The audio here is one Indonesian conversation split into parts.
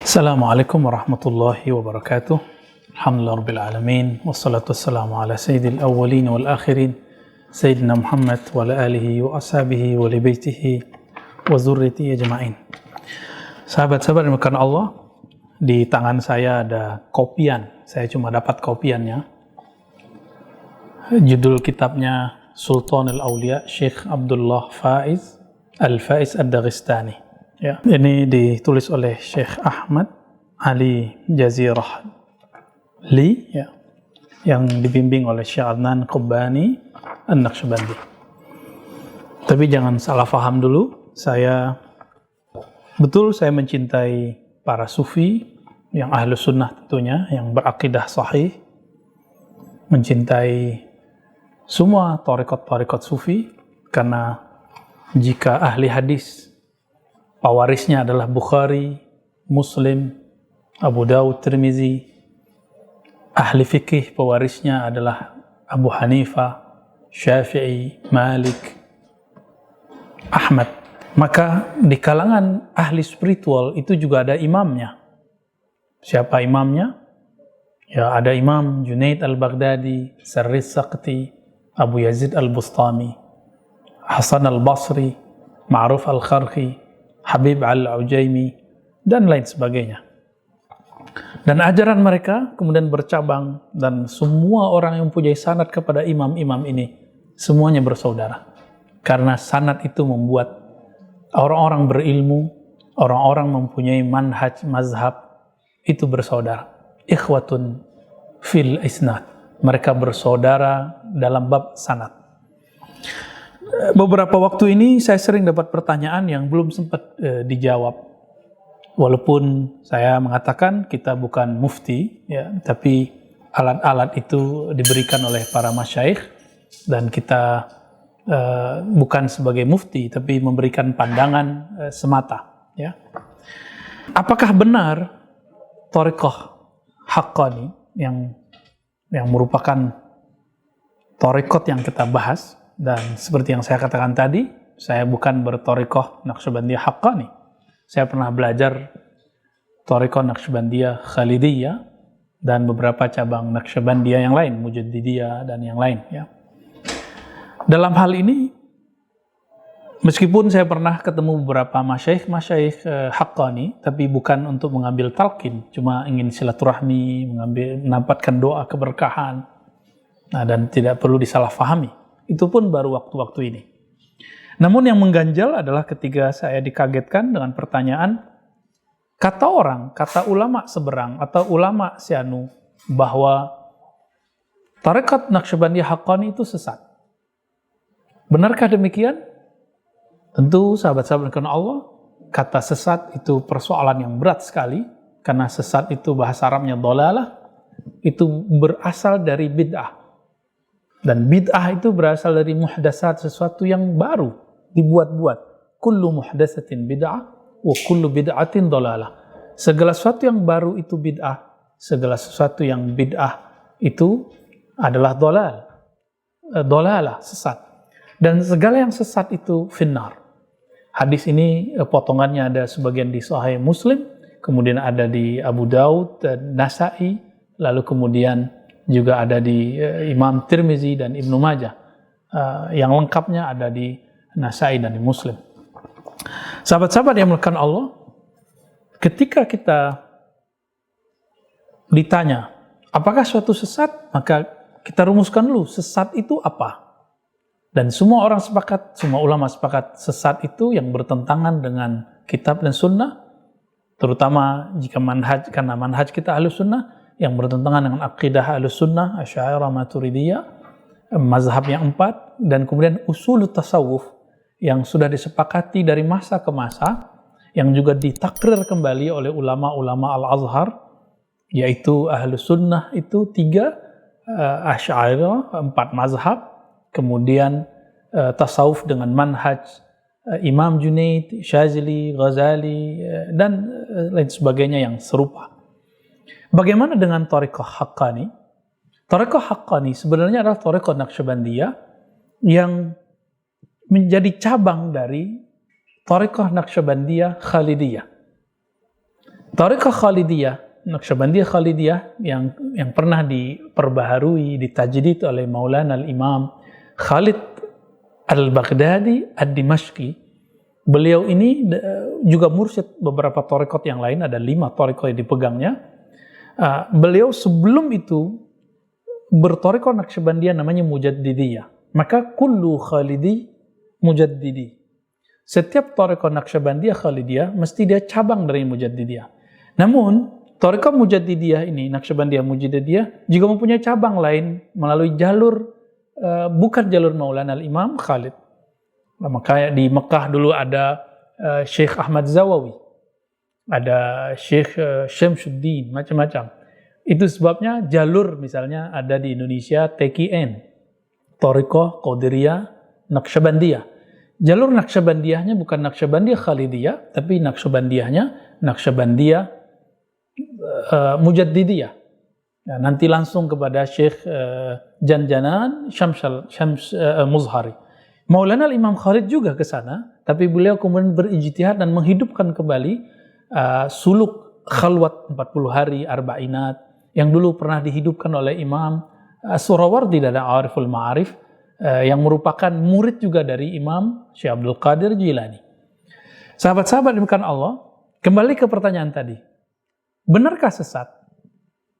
Assalamualaikum warahmatullahi wabarakatuh. Alhamdulillah rabbil alamin. Wassalatu wassalamu ala sayyidil awwalin wal akhirin. Sayyidina Muhammad wa ala alihi wa ashabihi wa li baitihi wa zurriyatihi ajma'in. Sahabat-sahabat yang dimuliakan Allah, di tangan saya ada kopian. Saya cuma dapat kopiannya. Judul kitabnya Sultanul Aulia Syekh Abdullah Faiz Al-Faiz Ad-Daghestani. Ya, ini ditulis oleh Syekh Ahmad Ali Jazirah Li, ya, yang dibimbing oleh Syekh Adnan Qubbani An-Naqsyabandi. Tapi jangan salah faham dulu, saya mencintai para sufi yang ahlu sunnah tentunya, yang berakidah sahih, mencintai semua tarekat sufi, karena jika ahli hadis pewarisnya adalah Bukhari, Muslim, Abu Dawud, Tirmizi. Ahli fikih pewarisnya adalah Abu Hanifah, Syafi'i, Malik, Ahmad. Maka di kalangan ahli spiritual itu juga ada imamnya. Siapa imamnya? Ya, ada Imam Junaid Al-Baghdadi, Sarris Saqti, Abu Yazid Al-Bustami, Hasan Al-Basri, Ma'ruf Al-Kharqi, Habib Al-Ujaimi, dan lain sebagainya. Dan ajaran mereka kemudian bercabang, dan semua orang yang mempunyai sanad kepada imam-imam ini semuanya bersaudara. Karena sanad itu membuat orang-orang berilmu, orang-orang mempunyai manhaj, mazhab, itu bersaudara. Ikhwatun fil isnad. Mereka bersaudara dalam bab sanad. Beberapa waktu ini saya sering dapat pertanyaan yang belum sempat dijawab. Walaupun saya mengatakan kita bukan mufti, ya, tapi alat-alat itu diberikan oleh para masyayikh, dan kita bukan sebagai mufti, tapi memberikan pandangan semata. Ya. Apakah benar thariqah haqqani yang merupakan thariqat yang kita bahas? Dan seperti yang saya katakan tadi, saya bukan berthariqah Naqsyabandiyah haqqani. Saya pernah belajar thariqah Naqsyabandiyah Khalidiyah dan beberapa cabang Naqsyabandiyah yang lain, Mujaddidiyah dan yang lain. Ya. Dalam hal ini, meskipun saya pernah ketemu beberapa masyayikh haqqani, tapi bukan untuk mengambil talqin, cuma ingin silaturahmi, mendapatkan doa keberkahan, dan tidak perlu disalahfahami. Itu pun baru waktu-waktu ini. Namun yang mengganjal adalah ketika saya dikagetkan dengan pertanyaan, kata ulama seberang atau ulama sianu bahwa tarekat Naqsyabandiyah haqqani itu sesat. Benarkah demikian? Tentu sahabat-sahabat karena Allah, kata sesat itu persoalan yang berat sekali, karena sesat itu bahasa Arabnya dhalalah, itu berasal dari bid'ah. Dan bid'ah itu berasal dari muhdasat, sesuatu yang baru, dibuat-buat. Kullu muhdasatin bid'ah, wa kullu bid'atin dhalalah. Segala sesuatu yang baru itu bid'ah, segala sesuatu yang bid'ah itu adalah dhalalah, sesat. Dan segala yang sesat itu finnar. Hadis ini potongannya ada sebagian di Sahih Muslim, kemudian ada di Abu Dawud dan Nasa'i, lalu kemudian juga ada di Imam Tirmizi dan Ibnu Majah. Yang lengkapnya ada di Nasa'i dan di Muslim. Sahabat-sahabat yang dimuliakan Allah, ketika kita ditanya, apakah suatu sesat? Maka kita rumuskan dulu, sesat itu apa? Dan semua orang sepakat, semua ulama sepakat, sesat itu yang bertentangan dengan kitab dan sunnah, terutama jika karena manhaj kita ahlu sunnah, yang bertentangan dengan akidah Ahlussunnah, Asy'ariyah, Maturidiyah, mazhab yang 4, dan kemudian usulut tasawuf yang sudah disepakati dari masa ke masa, yang juga ditakrir kembali oleh ulama-ulama Al-Azhar, yaitu Ahlussunnah itu 3, Asy'ariyah 4 mazhab, kemudian tasawuf dengan manhaj Imam Junaid, Syazili, Ghazali, dan lain sebagainya yang serupa. Bagaimana dengan thariqah haqqani? Thariqah haqqani sebenarnya adalah thariqah Naqsyabandiyah yang menjadi cabang dari thariqah Naqsyabandiyah Khalidiyah. Thariqah Khalidiyah, Naqsyabandiyah Khalidiyah yang pernah diperbaharui, ditajdid oleh Maulana al-Imam Khalid al-Baghdadi ad-Dimashqi. Beliau ini juga mursyid beberapa thariqat yang lain, ada 5 thariqat yang dipegangnya. Beliau sebelum itu berthariqah Naqsyabandiyah namanya Mujaddidiyah. Maka kullu Khalidi Mujaddidi. Setiap thariqah Naqsyabandiyah Khalidiyah mesti dia cabang dari Mujaddidiyah. Namun thariqah Mujaddidiyah ini, Naqsyabandiyah Mujaddidiyah juga mempunyai cabang lain melalui jalur bukan jalur Maulana al-Imam Khalid. Maka di Mekah dulu ada Syekh Ahmad Zawawi, ada Syekh Syamsuddin, macam-macam. Itu sebabnya jalur misalnya ada di Indonesia TKN, Thariqah Qadiriyah Naqsyabandiyah. Jalur Naqsyabandiyahnya bukan Naqsyabandiyah Khalidiyah, tapi Naqsyabandiyahnya Naqsyabandiyah Mujaddidiyah. Nah, nanti langsung kepada Syekh Janjanan Syams Muzhari. Maulana Imam Khalid juga ke sana, tapi beliau kemudian berijtihad dan menghidupkan kembali suluk khalwat 40 hari arba'inat yang dulu pernah dihidupkan oleh Imam Surawardi dan Ariful Ma'arif, yang merupakan murid juga dari Imam Syekh Abdul Qadir Jilani. Sahabat-sahabat dimulakan Allah, kembali ke pertanyaan tadi. Benarkah sesat?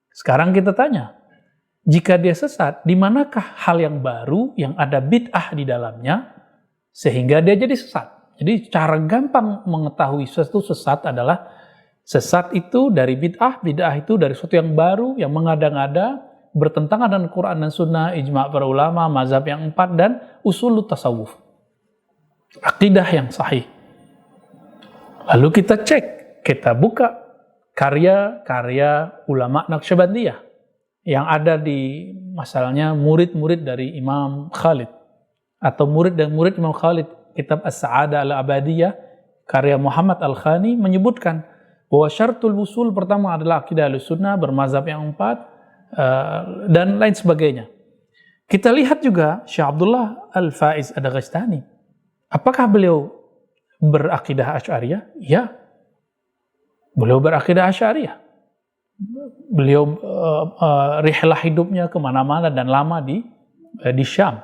Sekarang kita tanya, jika dia sesat, di manakah hal yang baru yang ada bid'ah di dalamnya sehingga dia jadi sesat? Jadi cara gampang mengetahui sesuatu sesat adalah sesat itu dari bid'ah, bid'ah itu dari sesuatu yang baru, yang mengada-ngada, bertentangan dengan Quran dan Sunnah, ijma' para ulama, mazhab yang 4, dan usul tasawuf. Akidah yang sahih. Lalu kita cek, kita buka karya-karya ulama Naqsyabandiyah yang ada di masalahnya murid-murid dari Imam Khalid atau murid dan murid Imam Khalid. Kitab As-Sa'adah Al-Abadiyah karya Muhammad Al-Khani menyebutkan bahwa syartul wusul pertama adalah akidah Ahlussunnah bermazhab yang 4 dan lain sebagainya. Kita lihat juga Syekh Abdullah Al-Faiz Ad-Daghestani. Apakah beliau berakidah Asy'ariyah? Ya. Beliau berakidah Asy'ariyah. Beliau rihlah hidupnya kemana-mana dan lama di Syam,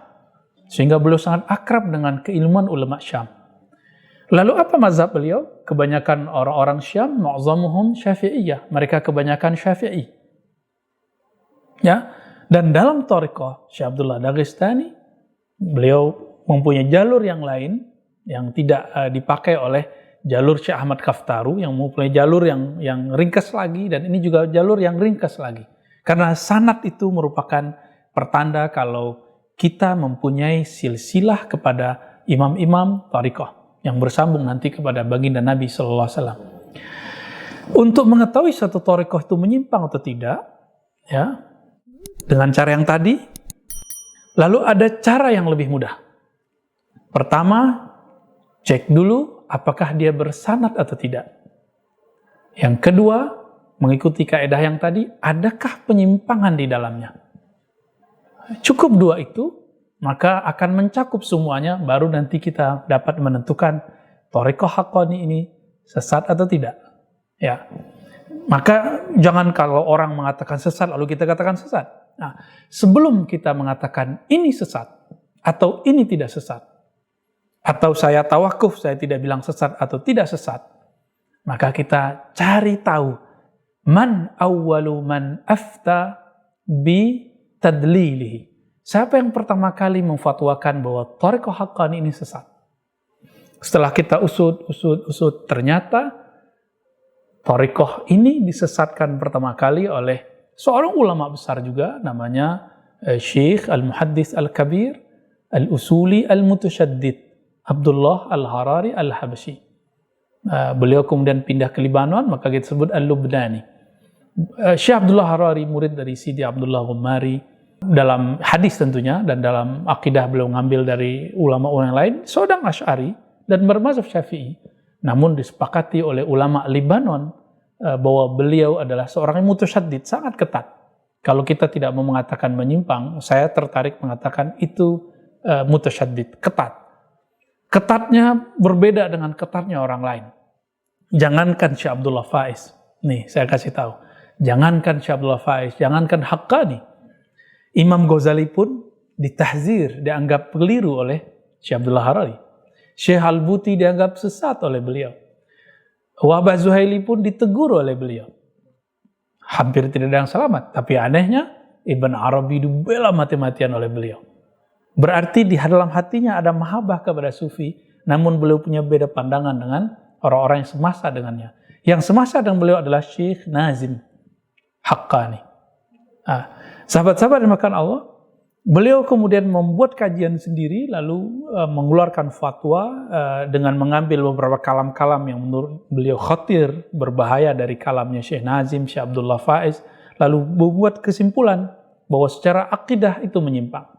sehingga beliau sangat akrab dengan keilmuan ulama Syam. Lalu apa mazhab beliau? Kebanyakan orang-orang Syam, mu'azzamuhum Syafi'iyah, mereka kebanyakan Syafi'i. Ya, dan dalam thariqah Syekh Abdullah Daghestani, beliau mempunyai jalur yang lain yang tidak dipakai oleh jalur Syekh Ahmad Kaftaru, yang mempunyai jalur yang ringkas lagi, dan ini juga jalur yang ringkas lagi. Karena sanad itu merupakan pertanda kalau kita mempunyai silsilah kepada imam-imam thariqah yang bersambung nanti kepada baginda Nabi sallallahu alaihi wasallam. Untuk mengetahui satu thariqah itu menyimpang atau tidak, ya, dengan cara yang tadi, lalu ada cara yang lebih mudah. Pertama, cek dulu apakah dia bersanad atau tidak. Yang kedua, mengikuti kaidah yang tadi, adakah penyimpangan di dalamnya. Cukup 2 itu, maka akan mencakup semuanya, baru nanti kita dapat menentukan thariqah haqqani ini sesat atau tidak. Ya. Maka jangan kalau orang mengatakan sesat lalu kita katakan sesat. Nah, sebelum kita mengatakan ini sesat atau ini tidak sesat, atau saya tawakuf, saya tidak bilang sesat atau tidak sesat, maka kita cari tahu man awwalu man afta bi tadlilihi. Siapa yang pertama kali memfatwakan bahwa thariqah haqqani ini sesat? Setelah kita usut, ternyata thariqah ini disesatkan pertama kali oleh seorang ulama besar juga, namanya Syekh Al-Muhaddis Al-Kabir Al-Usuli Al-Mutasyaddid Abdullah Al-Harari Al-Habashi. Beliau kemudian pindah ke Libanon, maka kita sebut Al-Lubnani. Syekh Abdullah Harari murid dari Sidi Abdullah Ghummari. Dalam hadis tentunya, dan dalam akidah beliau ngambil dari ulama-ulama lain, seorang Asy'ari dan bermazhab Syafi'i. Namun disepakati oleh ulama Libanon bahwa beliau adalah seorang yang mutasyaddid, sangat ketat. Kalau kita tidak mau mengatakan menyimpang, saya tertarik mengatakan itu mutasyaddid, ketat. Ketatnya berbeda dengan ketatnya orang lain. Jangankan Syekh Abdullah Faiz, Nih, saya kasih tahu. Jangankan Syekh Abdullah Faiz, jangankan Haqqani. Imam Ghazali pun ditahzir, dianggap keliru oleh Syekh Abdullah Harari. Syekh Al-Buti dianggap sesat oleh beliau. Wahbah Zuhaili pun ditegur oleh beliau. Hampir tidak ada yang selamat. Tapi anehnya, Ibn Arabi dibela mati-matian oleh beliau. Berarti di dalam hatinya ada mahabbah kepada sufi, namun beliau punya beda pandangan dengan orang-orang yang semasa dengannya. Yang semasa dengan beliau adalah Syekh Nazim Haqqani. Sahabat-sahabat dimakan Allah, beliau kemudian membuat kajian sendiri, lalu mengeluarkan fatwa dengan mengambil beberapa kalam-kalam yang menurut beliau khatir, berbahaya dari kalamnya Syekh Nazim, Syekh Abdullah Faiz, lalu membuat kesimpulan bahwa secara akidah itu menyimpang.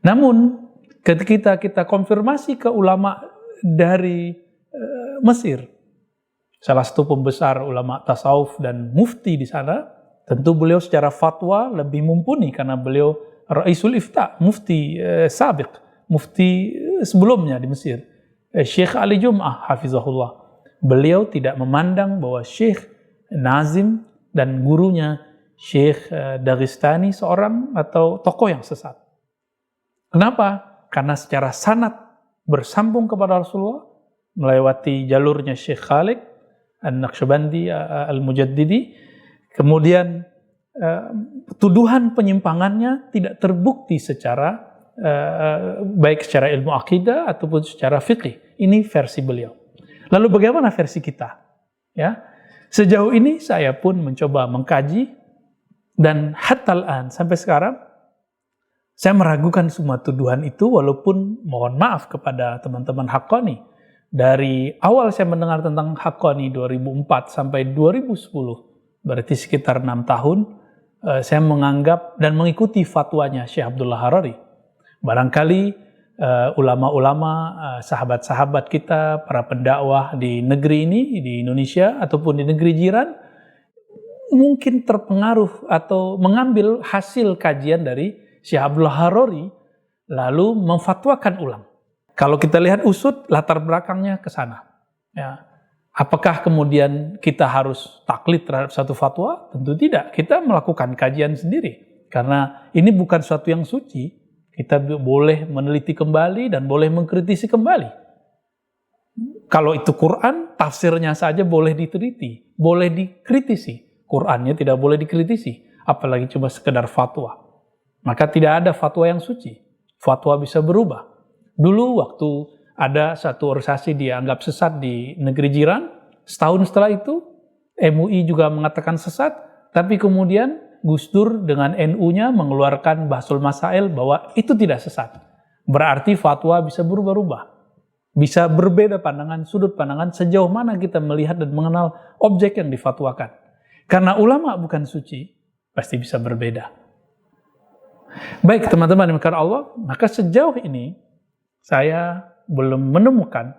Namun, ketika kita konfirmasi ke ulama dari Mesir, salah satu pembesar ulama tasawuf dan mufti di sana, tentu beliau secara fatwa lebih mumpuni karena beliau Raisul Ifta, mufti sabiq, mufti sebelumnya di Mesir. Syekh Ali Jum'ah, hafizahullah. Beliau tidak memandang bahwa Syekh Nazim dan gurunya Syekh Dagestani seorang atau tokoh yang sesat. Kenapa? Karena secara sanad bersambung kepada Rasulullah, melewati jalurnya Syekh Khalid An-Naqsyabandi Al-Mujaddidi, kemudian tuduhan penyimpangannya tidak terbukti secara baik secara ilmu akidah ataupun secara fikih. Ini versi beliau. Lalu bagaimana versi kita? Ya, sejauh ini saya pun mencoba mengkaji dan hatta al-an sampai sekarang saya meragukan semua tuduhan itu, walaupun mohon maaf kepada teman-teman Haqqani. Dari awal saya mendengar tentang Haqqani 2004 sampai 2010, berarti sekitar 6 tahun, saya menganggap dan mengikuti fatwanya Syekh Abdullah Harari. Barangkali ulama-ulama, sahabat-sahabat kita, para pendakwah di negeri ini, di Indonesia ataupun di negeri jiran, mungkin terpengaruh atau mengambil hasil kajian dari Syekh Abdullah Harari, lalu memfatwakan ulang. Kalau kita lihat usut, latar belakangnya ke sana. Ya. Apakah kemudian kita harus taklid terhadap satu fatwa? Tentu tidak. Kita melakukan kajian sendiri. Karena ini bukan sesuatu yang suci. Kita boleh meneliti kembali dan boleh mengkritisi kembali. Kalau itu Quran, tafsirnya saja boleh diteliti, boleh dikritisi. Qurannya tidak boleh dikritisi, apalagi cuma sekedar fatwa. Maka tidak ada fatwa yang suci. Fatwa bisa berubah. Dulu waktu ada satu organisasi dianggap sesat di negeri jiran, setahun setelah itu MUI juga mengatakan sesat, tapi kemudian Gus Dur dengan NU-nya mengeluarkan Bahsul Masail bahwa itu tidak sesat. Berarti fatwa bisa berubah-ubah. Bisa berbeda pandangan, sudut pandangan sejauh mana kita melihat dan mengenal objek yang difatwakan. Karena ulama bukan suci, pasti bisa berbeda. Baik teman-teman dimuliakan Allah, maka sejauh ini saya belum menemukan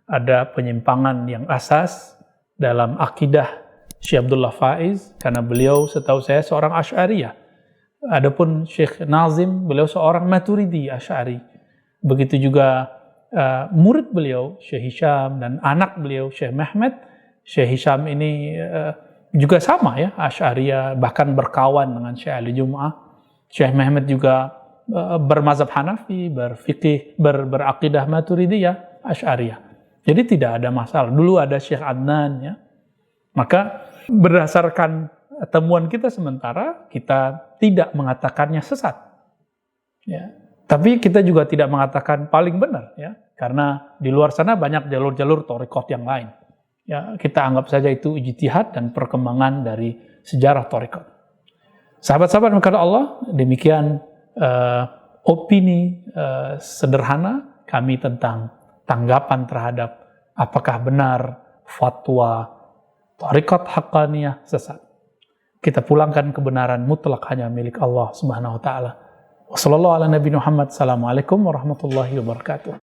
ada penyimpangan yang asas dalam akidah Syekh Abdullah Faiz, karena beliau setahu saya seorang Asy'ariyah. Adapun Syekh Nazim, beliau seorang Maturidi Asy'ari. Begitu juga murid beliau Syekh Hisham dan anak beliau Syekh Mehmet. Syekh Hisham ini juga sama ya, Asy'ariyah, bahkan berkawan dengan Syekh Ali Jum'ah. Syekh Mehmet juga bermazhab Hanafi, berfikih, beraqidah Maturidiyah, Asy'ariyah. Jadi tidak ada masalah. Dulu ada Syekh Adnan ya. Maka berdasarkan temuan kita sementara, kita tidak mengatakannya sesat. Ya. Tapi kita juga tidak mengatakan paling benar ya. Karena di luar sana banyak jalur-jalur thariqat yang lain. Ya, kita anggap saja itu ijtihad dan perkembangan dari sejarah thariqat. Sahabat-sahabat maka Allah, demikian opini sederhana kami tentang tanggapan terhadap apakah benar fatwa thariqat Haqqaniyah sesat. Kita pulangkan kebenaran mutlak hanya milik Allah Subhanahu wa taala. Wassallallahu ala nabi Muhammad. Assalamualaikum warahmatullahi wabarakatuh.